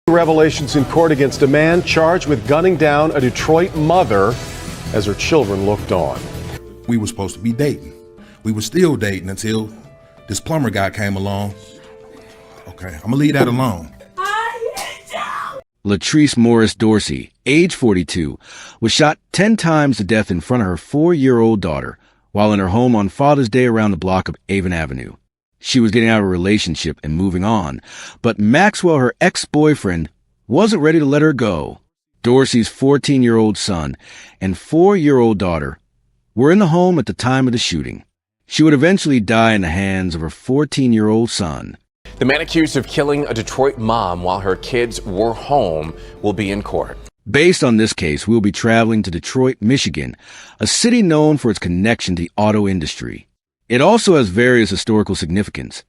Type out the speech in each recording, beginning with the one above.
Revelations in court against a man charged with gunning down a Detroit mother as her children looked on. We were supposed to be dating. We were still dating until this plumber guy came along. Okay, I'm gonna leave that alone. Latrese Morris-Dorsey, age 42, was shot 10 times to death in front of her 4-year-old daughter while in her home on Father's Day around the block of Avon Avenue. She was getting out of a relationship and moving on, but Maxwell, her ex-boyfriend, wasn't ready to let her go. Dorsey's 14-year-old son and 4-year-old daughter were in the home at the time of the shooting. She would eventually die in the hands of her 14-year-old son. The man accused of killing a Detroit mom while her kids were home will be in court. Based on this case, we'll be traveling to Detroit, Michigan, a city known for its connection to the auto industry. It also has various historical significance.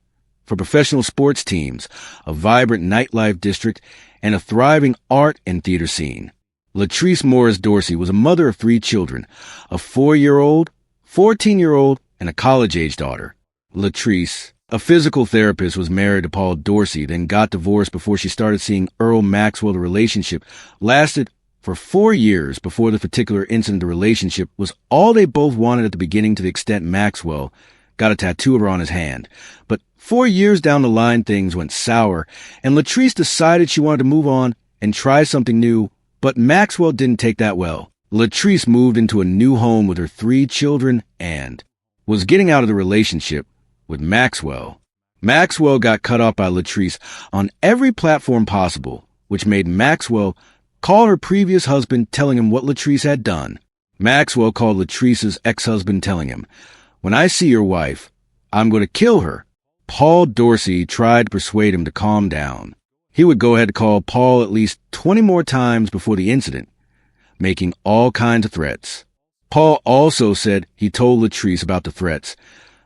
For professional sports teams, a vibrant nightlife district, and a thriving art and theater scene. Latrese Morris-Dorsey was a mother of 3 children, a 4-year-old, 14-year-old, and a college-age daughter. Latrese, a physical therapist, was married to Paul Dorsey, then got divorced before she started seeing Earl Maxwell. The relationship lasted for 4 years before the particular incident. The relationship was all they both wanted at the beginning, to the extent Maxwell got a tattoo of her on his hand. But 4 years down the line, things went sour, and Latrese decided she wanted to move on and try something new, but Maxwell didn't take that well. Latrese moved into a new home with her 3 children and was getting out of the relationship with Maxwell. Maxwell got cut off by Latrese on every platform possible, which made Maxwell call her previous husband, telling him what Latrese had done. Maxwell called Latrese's ex-husband, telling him, "When I see your wife, I'm going to kill her." Paul Dorsey tried to persuade him to calm down. He would go ahead to call Paul at least 20 more times before the incident, making all kinds of threats. Paul also said he told Latrese about the threats,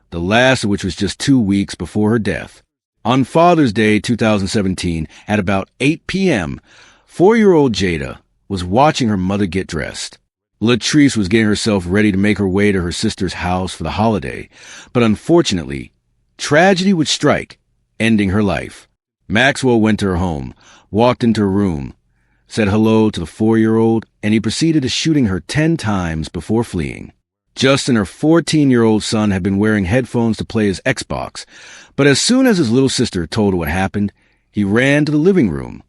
the last of which was just 2 weeks before her death. On Father's Day 2017, at about 8 p.m., 4-year-old Jada was watching her mother get dressed. Latrese was getting herself ready to make her way to her sister's house for the holiday, but unfortunately, tragedy would strike, ending her life. Maxwell went to her home, walked into her room, said hello to the 4-year-old, and he proceeded to shooting her 10 times before fleeing. Justin, her 14-year-old son, had been wearing headphones to play his Xbox, but as soon as his little sister told her what happened, he ran to the living room,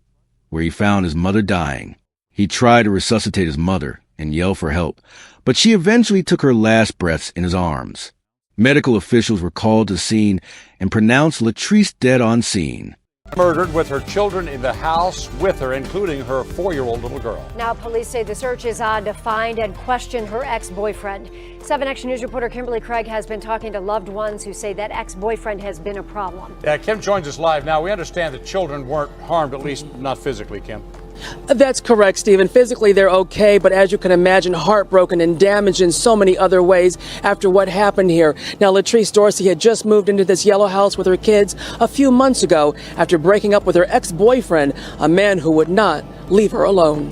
where he found his mother dying. He tried to resuscitate his mother and yell for help, but she eventually took her last breaths in his arms. Medical officials were called to the scene and pronounced Latrese dead on scene. Murdered with her children in the house with her, including her 4-year-old little girl. Now police say the search is on to find and question her ex-boyfriend. 7 Action News reporter Kimberly Craig has been talking to loved ones who say that ex-boyfriend has been a problem. Kim joins us live now. We understand that children weren't harmed, at least not physically, Kim. That's correct, Stephen. Physically, they're okay, but as you can imagine, heartbroken and damaged in so many other ways after what happened here. Now, Latrese Dorsey had just moved into this yellow house with her kids a few months ago after breaking up with her ex-boyfriend, a man who would not leave her alone.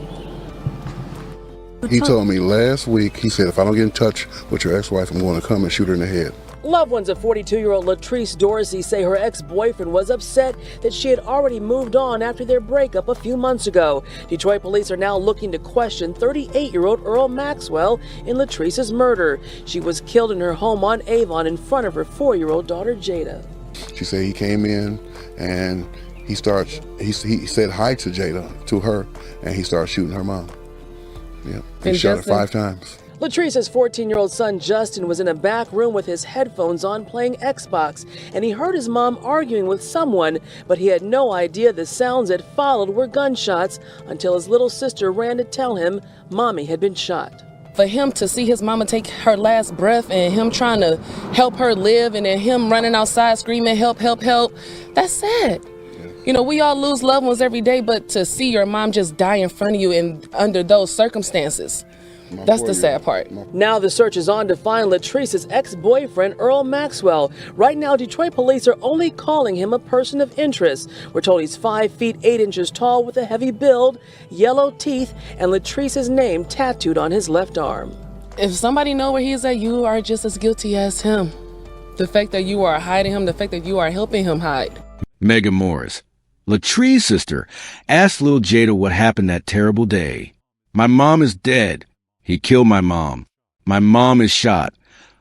He told me last week, he said, if I don't get in touch with your ex-wife, I'm going to come and shoot her in the head. Loved ones of 42-year-old Latrese Dorsey say her ex-boyfriend was upset that she had already moved on after their breakup a few months ago. Detroit police are now looking to question 38-year-old Earl Maxwell in Latrese's murder. She was killed in her home on Avon in front of her 4-year-old daughter, Jada. She said he came in and he said hi to Jada, to her, and he started shooting her mom. Yeah, he shot her 5 times. Latrese's 14-year-old son, Justin, was in a back room with his headphones on playing Xbox, and he heard his mom arguing with someone, but he had no idea the sounds that followed were gunshots until his little sister ran to tell him Mommy had been shot. For him to see his mama take her last breath and him trying to help her live and then him running outside screaming, help, help, help, that's sad. You know, we all lose loved ones every day, but to see your mom just die in front of you and under those circumstances, that's the sad part. Now the search is on to find Latrese's ex-boyfriend, Earl Maxwell. Right now, Detroit police are only calling him a person of interest. We're told he's 5 feet 8 inches tall with a heavy build, yellow teeth, and Latrese's name tattooed on his left arm. If somebody know where he's at, you are just as guilty as him. The fact that you are hiding him, the fact that you are helping him hide. Megan Morris, Latrese's sister asked little Jada what happened that terrible day. "My mom is dead. He killed my mom. My mom is shot,"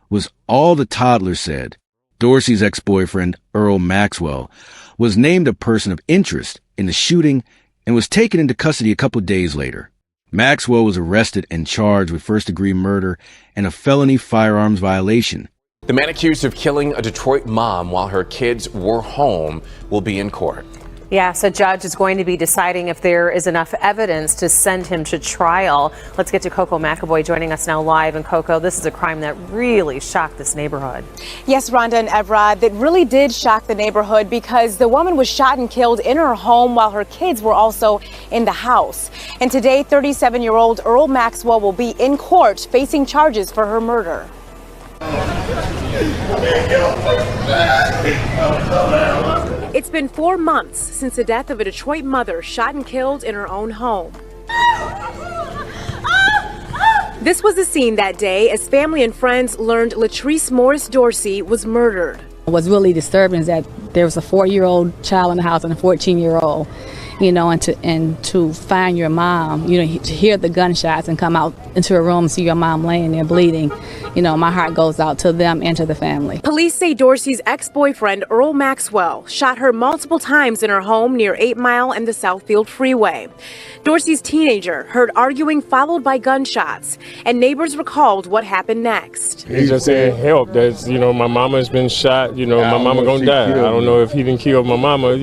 was all the toddler said. Dorsey's ex-boyfriend, Earl Maxwell, was named a person of interest in the shooting and was taken into custody a couple of days later. Maxwell was arrested and charged with first-degree murder and a felony firearms violation. The man accused of killing a Detroit mom while her kids were home will be in court. Yes, a judge is going to be deciding if there is enough evidence to send him to trial. Let's get to Coco McAvoy joining us now live. And Coco, this is a crime that really shocked this neighborhood. Yes, Rhonda and Evra, that really did shock the neighborhood because the woman was shot and killed in her home while her kids were also in the house. And today, 37-year-old Earl Maxwell will be in court facing charges for her murder. It's been 4 months since the death of a Detroit mother shot and killed in her own home. This was the scene that day as family and friends learned Latrese Morris-Dorsey was murdered. What's really disturbing is that there was a 4-year-old child in the house and a 14-year-old, and to find your mom, to hear the gunshots and come out into a room and see your mom laying there bleeding, my heart goes out to them and to the family. Police say Dorsey's ex-boyfriend, Earl Maxwell, shot her multiple times in her home near 8 Mile and the Southfield Freeway. Dorsey's teenager heard arguing followed by gunshots, and neighbors recalled what happened next. He just said, "Help, that's, my mama's been shot, my mama gonna die. I don't know if he didn't kill my mama,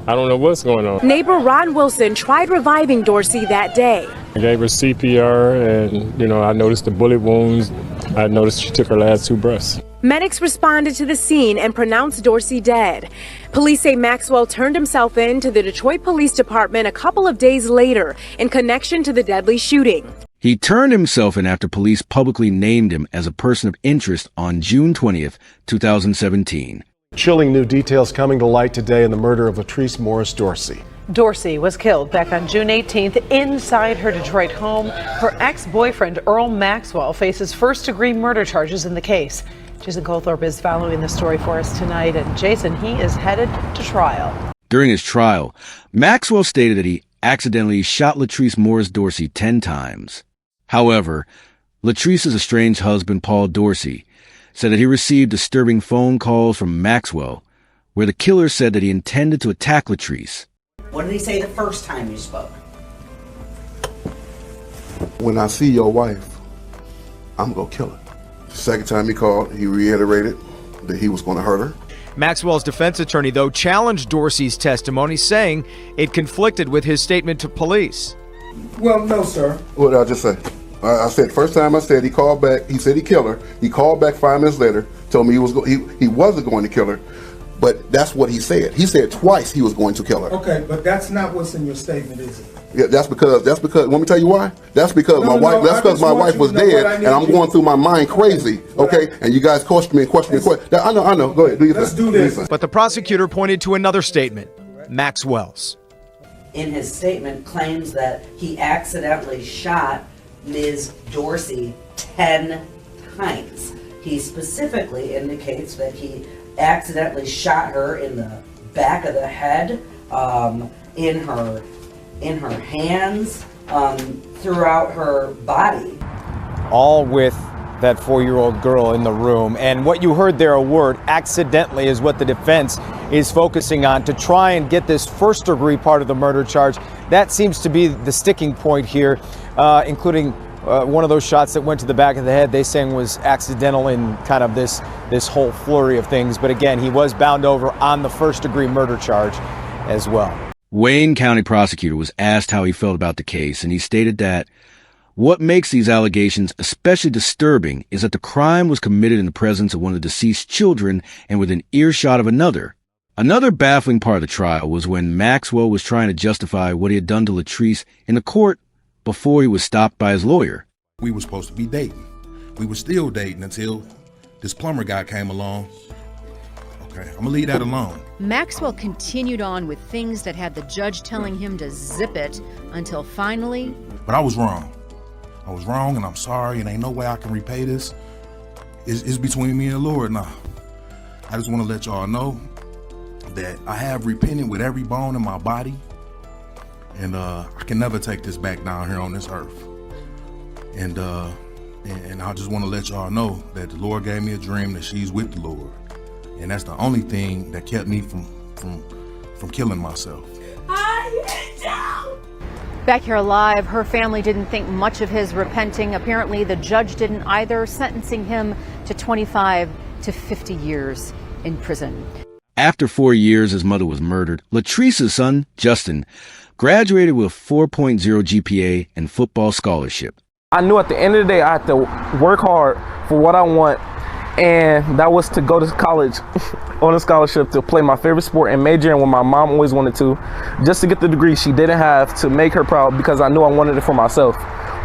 I don't know what's going on." Neighbor Ron Wilson tried reviving Dorsey that day. I gave her CPR and, I noticed the bullet wounds. I noticed she took her last 2 breaths. Medics responded to the scene and pronounced Dorsey dead. Police say Maxwell turned himself in to the Detroit Police Department a couple of days later in connection to the deadly shooting. He turned himself in after police publicly named him as a person of interest on June 20th, 2017. Chilling new details coming to light today in the murder of Latrese Morris-Dorsey. Dorsey was killed back on June 18th inside her Detroit home. Her ex-boyfriend, Earl Maxwell, faces first-degree murder charges in the case. Jason Goldthorpe is following the story for us tonight. And Jason, he is headed to trial. During his trial, Maxwell stated that he accidentally shot Latrese Morris-Dorsey 10 times. However, Latrese's estranged husband, Paul Dorsey, said that he received disturbing phone calls from Maxwell, where the killer said that he intended to attack Latrese. What did he say the first time you spoke? When I see your wife, I'm gonna kill her. The second time he called, he reiterated that he was gonna hurt her. Maxwell's defense attorney, though, challenged Dorsey's testimony, saying it conflicted with his statement to police. Well, no, sir. What did I just say? I said, first time I said he called back, he said he killed her. He called back 5 minutes later, told me he wasn't going to kill her. But that's what he said. He said twice he was going to kill her. Okay, but that's not what's in your statement, is it? Yeah, that's because, let me tell you why. That's because my wife was dead, and I'm going through my mind crazy, okay? And you guys question me. I know, go ahead, do your thing. Let's do this. But the prosecutor pointed to another statement, Maxwell's. In his statement, claims that he accidentally shot Ms. Dorsey 10 times. He specifically indicates that he accidentally shot her in the back of the head, in her hands, throughout her body. All with that 4-year-old girl in the room. And what you heard there, a word, accidentally, is what the defense is focusing on to try and get this first-degree part of the murder charge. That seems to be the sticking point here, including one of those shots that went to the back of the head, they saying was accidental in kind of this whole flurry of things. But again, he was bound over on the first-degree murder charge as well. Wayne County prosecutor was asked how he felt about the case, and he stated that what makes these allegations especially disturbing is that the crime was committed in the presence of one of the deceased's children and within earshot of another. Another baffling part of the trial was when Maxwell was trying to justify what he had done to Latrese in the court before he was stopped by his lawyer. We were supposed to be dating. We were still dating until this plumber guy came along. Okay, I'm gonna leave that alone. Maxwell continued on with things that had the judge telling him to zip it until finally... But I was wrong. I was wrong, and I'm sorry, and ain't no way I can repay this. It's between me and the Lord now. I just want to let y'all know that I have repented with every bone in my body, and I can never take this back down here on this earth. And I just want to let y'all know that the Lord gave me a dream that she's with the Lord, and that's the only thing that kept me from killing myself. Back here alive, her family didn't think much of his repenting. Apparently, the judge didn't either, sentencing him to 25 to 50 years in prison. After 4 years his mother was murdered, Latrese's son, Justin, graduated with 4.0 GPA and football scholarship. I knew at the end of the day I had to work hard for what I want, and that was to go to college on a scholarship to play my favorite sport and major in what my mom always wanted to, just to get the degree she didn't have, to make her proud, because I knew I wanted it for myself.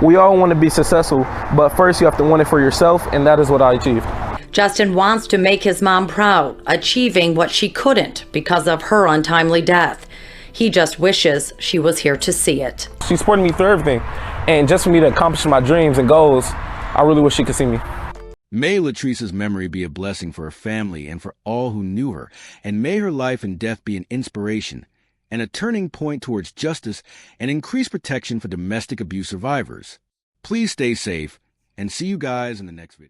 We all want to be successful, but first you have to want it for yourself, and that is what I achieved. Justin wants to make his mom proud, achieving what she couldn't because of her untimely death. He just wishes she was here to see it. She supported me through everything, and just for me to accomplish my dreams and goals, I really wish she could see me. May Latrese's memory be a blessing for her family and for all who knew her, and may her life and death be an inspiration and a turning point towards justice and increased protection for domestic abuse survivors. Please stay safe, and see you guys in the next video.